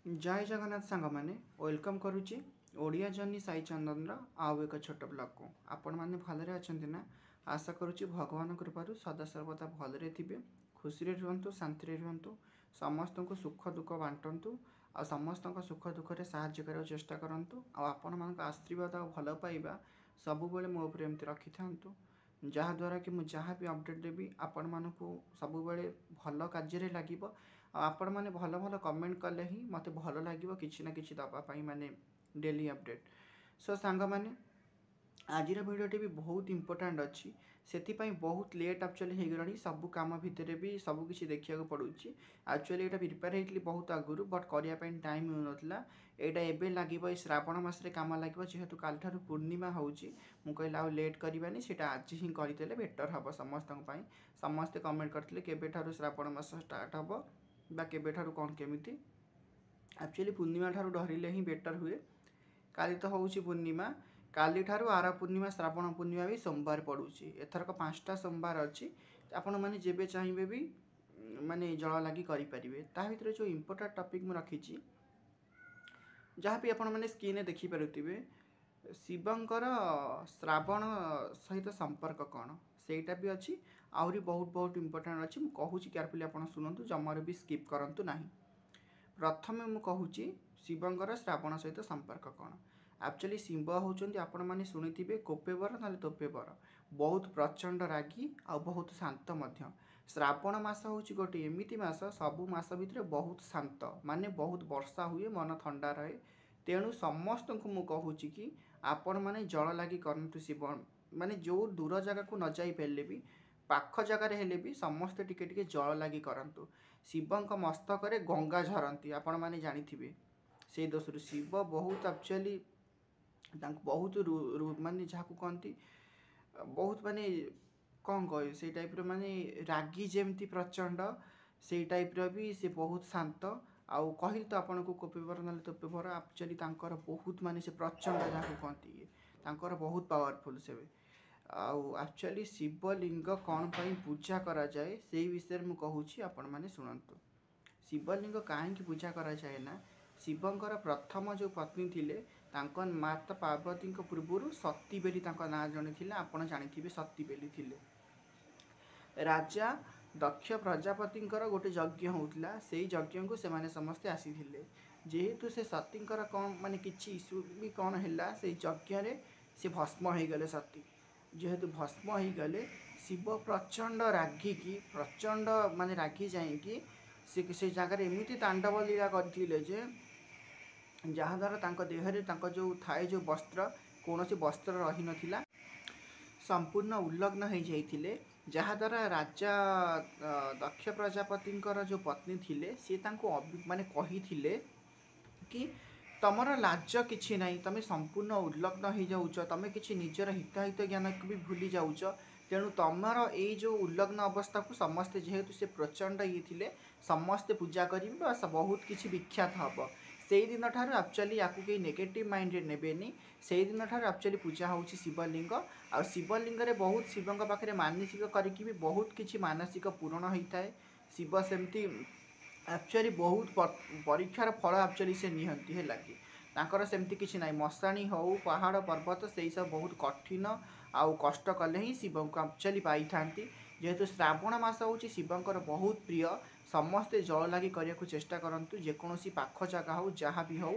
जय जगन्नाथ सांग मैंने वेलकम करुच्ची ओडिया जर्नी साई चंदन आउ एक छोट ब्लॉग को आपण मैंने भलरे अच्छा ना आशा करुच्ची भगवान कृपारू सदा सर्वदा भलरे थे खुशी रुहतु शांति रुहतु समस्त को सुख दुख बांटतु आ समस्त सुख दुखे साहाय्य कर चेष्टा करूँ आपण मान आशीर्वाद आ भल पाइबा सब मो एमती रखी था जहाँद्वारा कि मुझे जहाँ भी अपडेट देवी आपण मानक सब भल कार्य लगे आपण मैंने भल भल कमेंट कले ही मत भल लगे कि ना कि दवापाई माने डेली अपडेट सो सांग मैंने आज भिडियोटी भी बहुत इंपोर्टाट अच्छी से बहुत लेट एक्चुअली हो गला सब कम भितर भी सबकि देखा पड़ू एक्चुअली यहाँ प्रिपेयर होती बहुत आगुरी बट करने टाइम मिल ना यहाँ एवं लगे श्रावण मसरे कम लगे जेहेतु काल ठार पूर्णिमा होची कहला आ लेट करवानी से आज ही करदे बेटर हम समस्त समस्ते कमेंट करते केबे श्रावण मास स्टार्ट हम केबे कौन केमी एक्चुअली पूर्णिमा ठार डरिले ही बेटर हुए काली तो हूँ पूर्णिमा काली ठारू आर पूर्णिमा श्रावण पूर्णिमा भी सोमवार पड़ूची एथरक 5टा सोमवार अच्छी आपण मैंने जेबे चाहिए भी माने जल लगी करें ता भर जो इम्पोर्टाट टॉपिक मुझे रखी जहाँ भी आपण मैंने स्क्रीन में देखिपे शिवंकर श्रावण सहित संपर्क कौन सेटा भी अच्छी आहरी बहुत बहुत इम्पोर्टाट अच्छी मुझे कहूँ केयरफुली आप शुणु जमार भी स्किप करूँ ना प्रथम मुझे शिवंकर श्रावण सहित संपर्क कौन एक्चुअली शिव होचंदी आपण माने शुणिथिबे कोपेवर ना तोपेवर बहुत प्रचंड रागी आ बहुत शांत मध्य श्रावण मास हूँ गोटे एमती मास सबु मास भितर बहुत शांत माने बहुत वर्षा हुए मन ठंडा रहे तेणु समस्त को मु कहूँ कि आपण माने जल लगी करंतु शिव माने जो दूर जगह को न जाई पेले भी पाख जगार हेले भी समस्ते टिके टिके जल लगी करंतु शिवंक मस्तक गंगा झरती आपण माने जानिथिबे से दोषरु शिव बहुत एक्चुअली बहुत माने जहाँ कहती बहुत माने कौन कह से टाइप माने रागी जमती प्रचंड से टाइप भी से बहुत शांत आउ कहली तो आपन को कोपेवर ना तोपेवर एक्चुअली तांकर बहुत माने से प्रचंड जहाँ कहती तांकर बहुत पावरफुल से आउ एक्चुअली शिवलिंग कौन पाई पूजा करा जाए से विषय में कहूँ आपण मैंने शुणु शिवलिंग कहीं पूजा करा जाए ना शिवंकर प्रथम जो पत्नी थिले तांको माता पार्वती पूर्वर सती बेली ना जड़े थे आपड़ जानी सती बेली थिले राजा दक्ष प्रजापति गोटे यज्ञ होता से यज्ञ को सेमाने समस्ते आसी जेहेतु से सतींकर कौन माने किछि इश्यू भी कौन है से यज्ञ से भस्म हो गले सती जेहेतु भस्म हो गले शिव प्रचंड रागिकी प्रचंड माने रागी जाइकी से जगार एमती तांडव लीला करथिले जे जहाँद्वारा देहरे जो थाए जो वस्त्र कौन सी वस्त्र रही नाला संपूर्ण उल्लग्न हो जाइए जहाँद्वारा राजा दक्ष प्रजापति जो पत्नी थिले सी माने कही थिले कि तमर लाज किछि नहीं तमें संपूर्ण उल्लग्न हो जाऊच तमें किछि निजर हिताहित ज्ञान को भी भूली जाऊच तेणु तमर ये जो उल्लग्न अवस्था को समस्ते जेहेतु से प्रचंड ये थिले समस्ते पूजा करेंगे बहुत किछि विख्यात हम से दिन ठार एक्चुअली या नेगेटिव माइंड नेबेनी से दिन ठार एक्चुअली पूजा हो शिवलिंग आ शिवलिंग रे बहुत शिवंक पाखे मानसिक करके भी बहुत किछि मानसिक पूरण होता है शिव सेमती एक्चुअली बहुत परीक्षार फल एक्चुअली से निहंती है लगे तांकर सेमती किछि नाई मशाणी हो पहाड़ पर्वत से सब बहुत कठिन आउ कष्ट कले ही शिव को एक्चुअली पाई था जेहेतु श्रावण मास हूँ शिवंकर बहुत प्रिय समस्ते जल लगी करने को चेष्टा करूँ जेकोसी पाख जगह हो जहाँ भी हो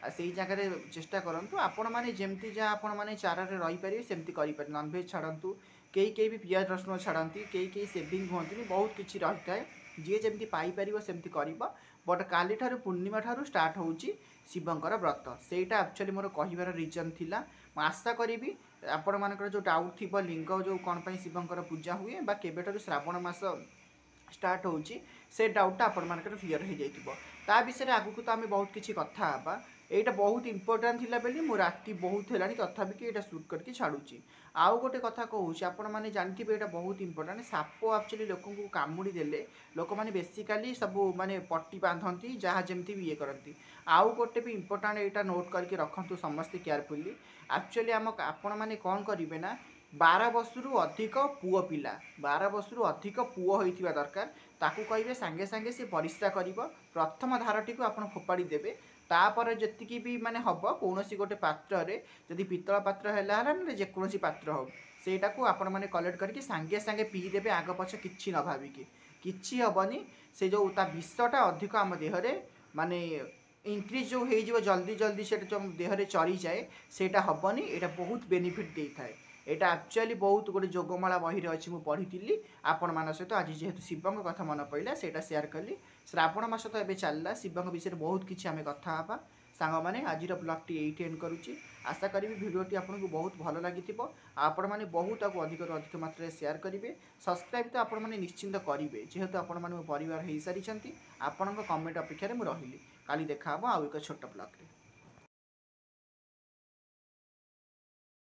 से जगार चेष्टा करूँ आपण मैंने जमती जहाँ आपण मैंने चारे रहीपर सेमती करें नॉनभेज छाड़ू कई भी पियाज रसुण छाड़ती कई सेविंग हमें बहुत किसी रही है जी जमी पाइपर सेमती कर बट काली ठार पूर्णिमा ठार स्टार्ट हो शिवंकर व्रत सेटा एक्चुअली मोर कहिबार रीजन थिला आशा करी आपण मानकर जो डाउट थी लिंग जो कौन पाई शिवंकर पूजा हुए बा केबेठारु श्रावण मास स्टार्ट हो से डाउटा आपण मानकर क्लियर हो जाइथिबो ता विषय आगु तो आम बहुत किसी कथा हाँ यहाँ बहुत इंपोर्टाट थिला बेली मु राति बहुत है तथापि कि यहाँ सुट करके छाड़ुची आउ गोटे कथा कहूँ आपण मैंने जानते यहाँ बहुत इंपोर्टाट साप एक्चुअली लोक को कामुड़ी देले लोक मैंने बेसिकाली सब माने पट्टी बांधती जहाँ जमती भी ये करती आउ गोटे भी इंपोर्टाट यहाँ नोट करके रखु समस्ते केयरफुली एक्चुअली आम आपण मैंने कौन करेंगे ना 12 ବର୍ଷରୁ ଅଧିକ ପୁଅ ପିଲା 12 ବର୍ଷରୁ ଅଧିକ ପୁଅ ହୋଇଥିବା ଦରକାର। ତାକୁ କହିବେ ସାଙ୍ଗେ ସାଙ୍ଗେ ସେ ପରିସ୍ରା କରିବ। ପ୍ରଥମ ଧାରଟିକୁ ଆପଣ ଫୋପାଡ଼ି ଦେବେ। ତାପରେ ଯେତିକି ବି ମାନେ ହେବ କୌଣସି ଗୋଟେ ପାତ୍ରରେ, ଯଦି ପିତ୍ତଳ ପାତ୍ର ହେଲା ନା ଯେକୌଣସି ପାତ୍ର ହେଉ, ସେଇଟାକୁ ଆପଣମାନେ କଲେକ୍ଟ କରିକି ସାଙ୍ଗେ ସାଙ୍ଗେ ପିଇଦେବେ, ଆଗ ପଛ କିଛି ନ ଭାବିକି। କିଛି ହେବନି। ସେ ଯେଉଁ ତା ବିଷଟା ଅଧିକ ଆମ ଦେହରେ ମାନେ ଇନକ୍ରିଜ୍ ଯେଉଁ ହେଇଯିବ, ଜଲ୍ଦି ଜଲ୍ଦି ସେଇଟା ଯେଉଁ ଦେହରେ ଚରିଯାଏ, ସେଇଟା ହେବନି। ଏଇଟା ବହୁତ ବେନିଫିଟ୍ ଦେଇଥାଏ। ଏଇଟା ଆକ୍ଚୁଆଲି ବହୁତ ଗୋଟେ ଯୋଗମାଳା ବହିରେ ଅଛି, ମୁଁ ପଢ଼ିଥିଲି। ଆପଣମାନଙ୍କ ସହିତ ଆଜି ଯେହେତୁ ଶିବଙ୍କ କଥା ମନେ ପଡ଼ିଲା ସେଇଟା ସେୟାର କଲି। ଶ୍ରାବଣ ମାସ ତ ଏବେ ଚାଲିଲା, ଶିବଙ୍କ ବିଷୟରେ ବହୁତ କିଛି ଆମେ କଥା ହେବା ସାଙ୍ଗମାନେ। ଆଜିର ବ୍ଲଗ୍ଟି ଏଇଠି ଏଣ୍ଡ କରୁଛି। ଆଶା କରିବି ଭିଡ଼ିଓଟି ଆପଣଙ୍କୁ ବହୁତ ଭଲ ଲାଗିଥିବ। ଆପଣମାନେ ବହୁତ ତାକୁ ଅଧିକରୁ ଅଧିକ ମାତ୍ରାରେ ସେୟାର କରିବେ। ସବସ୍କ୍ରାଇବ୍ ତ ଆପଣମାନେ ନିଶ୍ଚିନ୍ତ କରିବେ, ଯେହେତୁ ଆପଣମାନେ ମୋ ପରିବାର ହୋଇସାରିଛନ୍ତି। ଆପଣଙ୍କ କମେଣ୍ଟ ଅପେକ୍ଷାରେ ମୁଁ ରହିଲି। କାଲି ଦେଖା ହେବ ଆଉ ଏକ ଛୋଟ ବ୍ଲଗ୍ରେ।